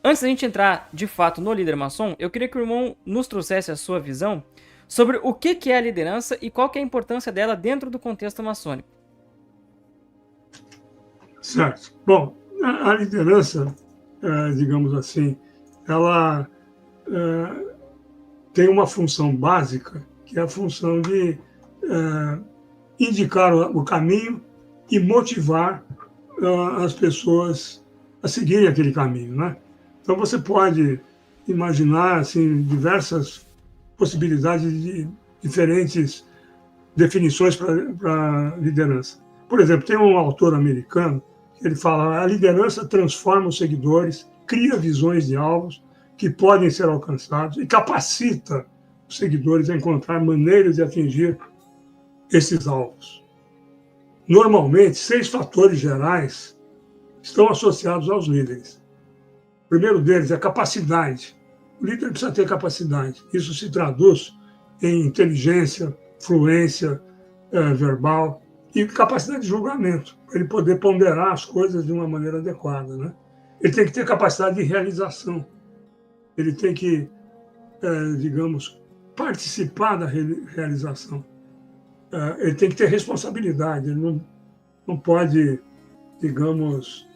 Antes da gente entrar, de fato, no líder maçom, eu queria que o irmão nos trouxesse a sua visão sobre o que é a liderança e qual que é a importância dela dentro do contexto maçônico. Certo. Bom, a liderança, digamos assim, ela tem uma função básica, que é a função de indicar o caminho e motivar as pessoas a seguirem aquele caminho, né? Então você pode imaginar assim diversas possibilidades de diferentes definições para liderança. Por exemplo, tem um autor americano que ele fala: a liderança transforma os seguidores, cria visões de alvos que podem ser alcançados e capacita os seguidores a encontrar maneiras de atingir esses alvos. Normalmente, 6 fatores gerais estão associados aos líderes. O primeiro deles é a capacidade. O líder precisa ter capacidade. Isso se traduz em inteligência, fluência verbal e capacidade de julgamento, para ele poder ponderar as coisas de uma maneira adequada, né? Ele tem que ter capacidade de realização. Ele tem que, digamos, participar da realização. Ele tem que ter responsabilidade. Ele não pode, digamos,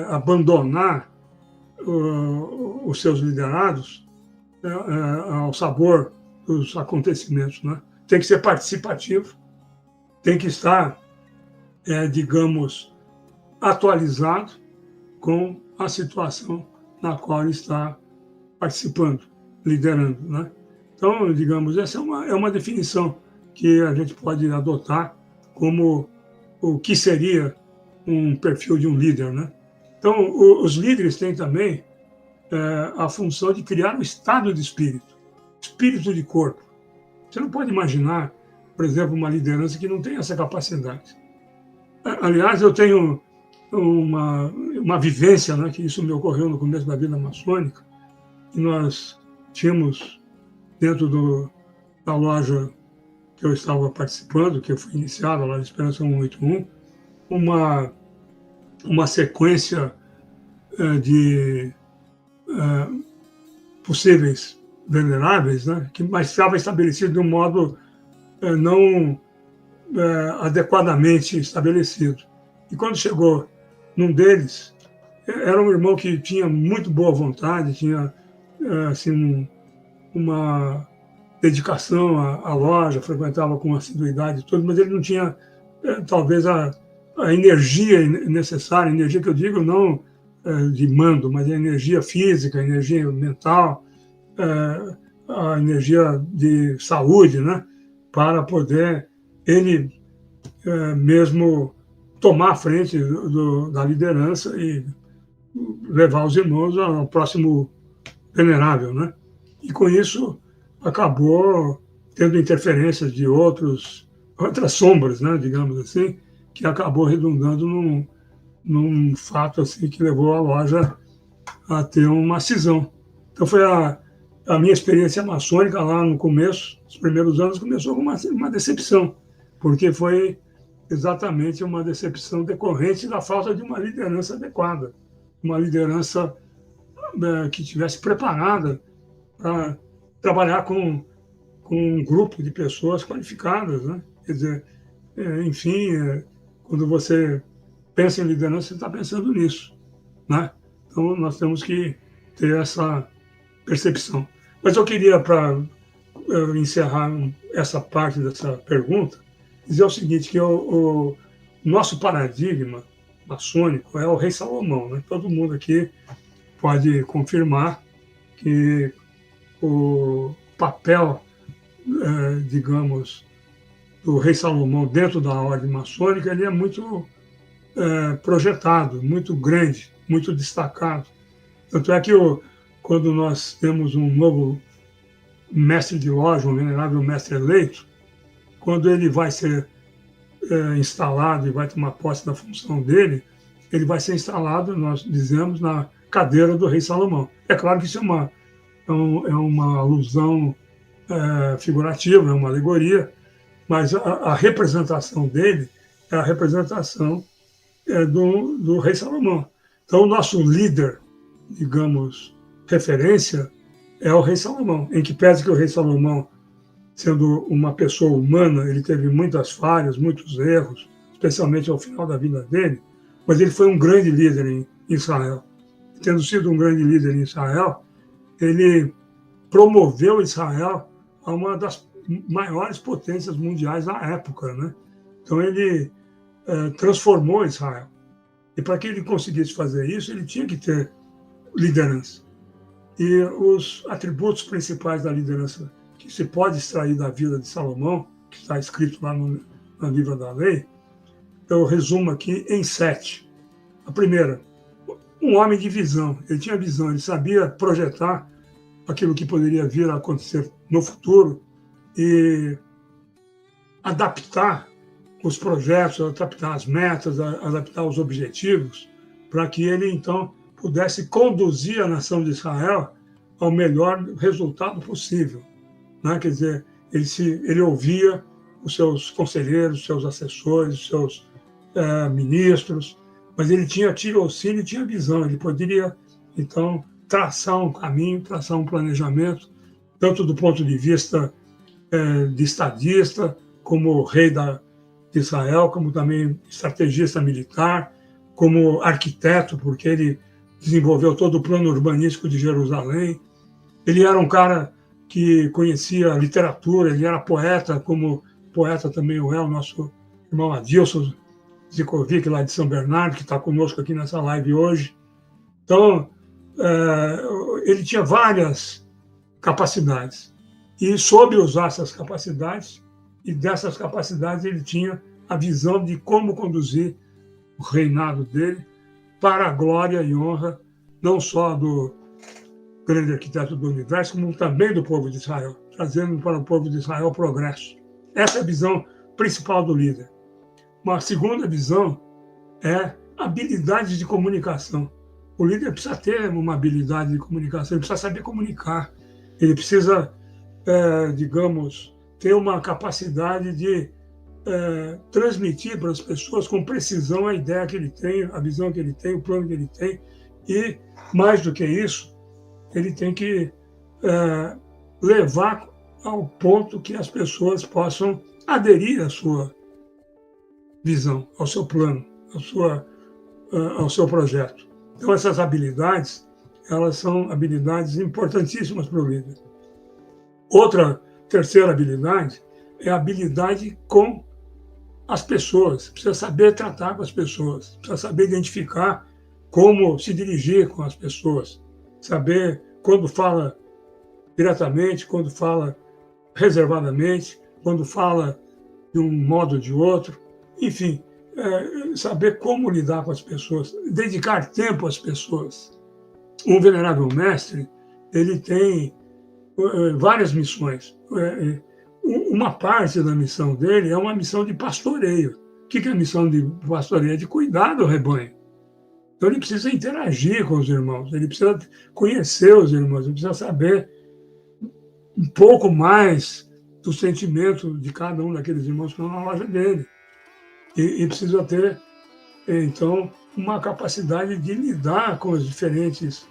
abandonar os seus liderados ao sabor dos acontecimentos, né? Tem que ser participativo, tem que estar, digamos, atualizado com a situação na qual ele está participando, liderando, né? Então, digamos, essa é uma definição que a gente pode adotar como o que seria um perfil de um líder, né? Então, os líderes têm também a função de criar um estado de espírito de corpo. Você não pode imaginar, por exemplo, uma liderança que não tem essa capacidade. Aliás, eu tenho uma vivência, né, que isso me ocorreu no começo da vida maçônica, e nós tínhamos, dentro da loja que eu estava participando, que eu fui iniciado, a loja Esperança 181, uma sequência de possíveis veneráveis, né, mas estava estabelecido de um modo não adequadamente estabelecido. E quando chegou num deles, era um irmão que tinha muito boa vontade, tinha assim, uma dedicação à loja, frequentava com assiduidade e tudo, mas ele não tinha talvez a energia necessária, energia que eu digo não de mando, mas a energia física, a energia mental, a energia de saúde, né, para poder ele mesmo tomar a frente da liderança e levar os irmãos ao próximo venerável, né? E com isso acabou tendo interferências de outras sombras, né, digamos assim, que acabou redundando num fato assim que levou a loja a ter uma cisão. Então foi a minha experiência maçônica lá no começo, os primeiros anos, começou com uma decepção, porque foi exatamente uma decepção decorrente da falta de uma liderança adequada, uma liderança que estivesse preparada para trabalhar com um grupo de pessoas qualificadas, né? Quer dizer, enfim, quando você pensa em liderança, você está pensando nisso, né? Então, nós temos que ter essa percepção. Mas eu queria, para encerrar essa parte dessa pergunta, dizer o seguinte, que o nosso paradigma maçônico é o Rei Salomão, né? Todo mundo aqui pode confirmar que o papel, digamos, do Rei Salomão dentro da ordem maçônica, ele é muito projetado, muito grande, muito destacado. Tanto é que quando nós temos um novo mestre de loja, um venerável mestre eleito, quando ele vai ser instalado e vai tomar posse da função dele, ele vai ser instalado, nós dizemos, na cadeira do Rei Salomão. É claro que isso é uma alusão figurativa, é uma alegoria, mas a representação dele é a representação do Rei Salomão. Então, o nosso líder digamos, referência é o rei Salomão, em que pese que o rei Salomão, sendo uma pessoa humana, ele teve muitas falhas, muitos erros, especialmente ao final da vida dele, mas ele foi um grande líder em Israel. Tendo sido um grande líder em Israel, ele promoveu Israel a uma das maiores potências mundiais da época, né? Então ele transformou Israel. E para que ele conseguisse fazer isso, ele tinha que ter liderança. E os atributos principais da liderança que se pode extrair da vida de Salomão, que está escrito lá no livro da lei, eu resumo aqui em 7. A primeira, um homem de visão. Ele tinha visão, ele sabia projetar aquilo que poderia vir a acontecer no futuro e adaptar os projetos, adaptar as metas, adaptar os objetivos, para que ele, então, pudesse conduzir a nação de Israel ao melhor resultado possível, né? Quer dizer, ele ouvia os seus conselheiros, os seus assessores, os seus ministros, mas ele tinha tirocínio e tinha visão. Ele poderia, então, traçar um caminho, traçar um planejamento, tanto do ponto de vista de estadista, como rei de Israel, como também estrategista militar, como arquiteto, porque ele desenvolveu todo o plano urbanístico de Jerusalém. Ele era um cara que conhecia literatura, ele era poeta, como poeta também o nosso irmão Adilson Zikovic, lá de São Bernardo, que está conosco aqui nessa live hoje. Então, ele tinha várias capacidades e soube usar essas capacidades, e dessas capacidades ele tinha a visão de como conduzir o reinado dele para a glória e honra, não só do grande arquiteto do universo, como também do povo de Israel, trazendo para o povo de Israel progresso. Essa é a visão principal do líder. Uma segunda visão é habilidade de comunicação. O líder precisa ter uma habilidade de comunicação, ele precisa saber comunicar, ele precisa, digamos, ter uma capacidade de transmitir para as pessoas com precisão a ideia que ele tem, a visão que ele tem, o plano que ele tem, e, mais do que isso, ele tem que levar ao ponto que as pessoas possam aderir à sua visão, ao seu plano, ao seu projeto. Então, essas habilidades, elas são habilidades importantíssimas para o líder. Outra terceira habilidade é a habilidade com as pessoas. Precisa saber tratar com as pessoas, precisa saber identificar como se dirigir com as pessoas, saber quando fala diretamente, quando fala reservadamente, quando fala de um modo ou de outro. Enfim, saber como lidar com as pessoas, dedicar tempo às pessoas. Um venerável mestre, ele tem várias missões. Uma parte da missão dele é uma missão de pastoreio. O que é a missão de pastoreio? É de cuidar do rebanho. Então ele precisa interagir com os irmãos, ele precisa conhecer os irmãos, ele precisa saber um pouco mais do sentimento de cada um daqueles irmãos que estão na loja dele. E precisa ter, então, uma capacidade de lidar com as diferentes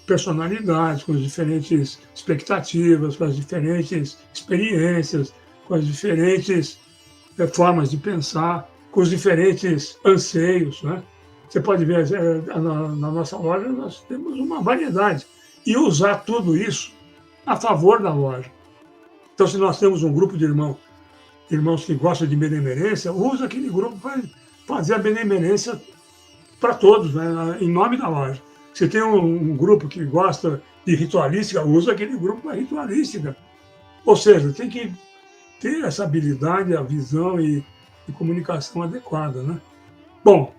personalidades, com as diferentes expectativas, com as diferentes experiências, com as diferentes formas de pensar, com os diferentes anseios, né? Você pode ver, na nossa loja nós temos uma variedade, e usar tudo isso a favor da loja. Então, se nós temos um grupo de irmãos que gostam de benemerência, usa aquele grupo para fazer a benemerência para todos, né, em nome da loja. Se tem um grupo que gosta de ritualística, usa aquele grupo para ritualística. Ou seja, tem que ter essa habilidade, a visão e comunicação adequada, né? Bom,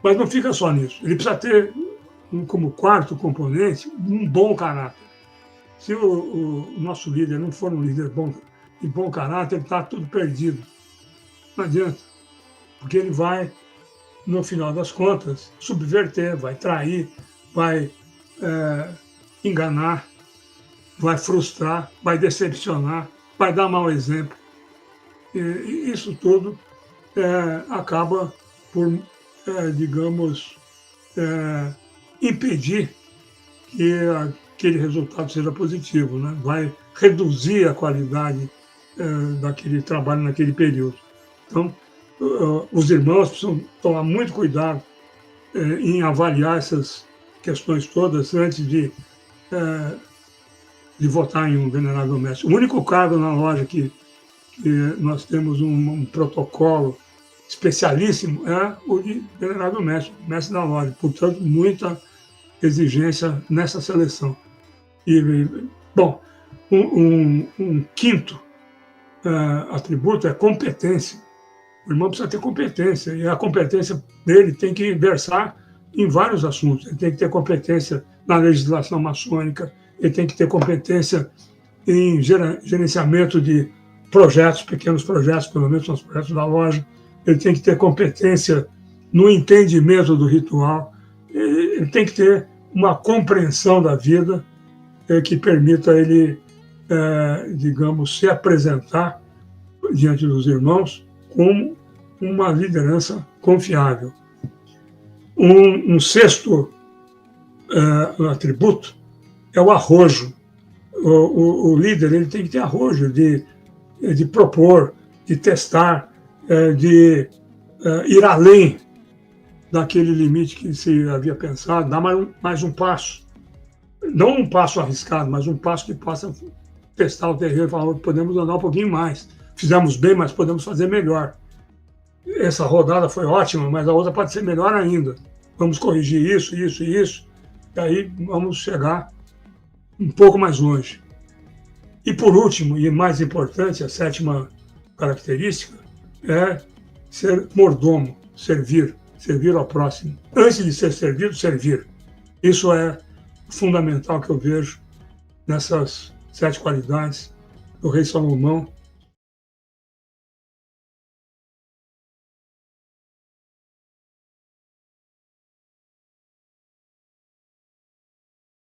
mas não fica só nisso. Ele precisa ter, como quarto componente, um bom caráter. Se o nosso líder não for um líder de bom caráter, está tudo perdido. Não adianta, porque ele vai, no final das contas, subverter, vai trair, vai enganar, vai frustrar, vai decepcionar, vai dar mau exemplo. E isso tudo acaba por, digamos, impedir que aquele resultado seja positivo, né? Vai reduzir a qualidade daquele trabalho naquele período. Então, os irmãos precisam tomar muito cuidado em avaliar essas questões todas antes de votar em um venerável mestre. O único cargo na loja que nós temos um protocolo especialíssimo é o de venerável mestre da loja. Portanto, muita exigência nessa seleção. Bom, um quinto atributo é competência. O irmão precisa ter competência, e a competência dele tem que versar em vários assuntos. Ele tem que ter competência na legislação maçônica, ele tem que ter competência em gerenciamento de projetos, pequenos projetos, pelo menos são os projetos da loja. Ele tem que ter competência no entendimento do ritual. Ele tem que ter uma compreensão da vida que permita ele, digamos, se apresentar diante dos irmãos como uma liderança confiável. Um sexto atributo é o arrojo. O líder ele tem que ter arrojo de propor, de testar, de ir além daquele limite que se havia pensado, dar mais um passo. Não um passo arriscado, mas um passo que possa testar o terreno e falar, podemos andar um pouquinho mais. Fizemos bem, mas podemos fazer melhor. Essa rodada foi ótima, mas a outra pode ser melhor ainda. Vamos corrigir isso, isso e isso, e aí vamos chegar um pouco mais longe. E por último, e mais importante, a sétima característica é ser mordomo, servir ao próximo. Antes de ser servido, servir. Isso é fundamental que eu vejo nessas 7 qualidades do rei Salomão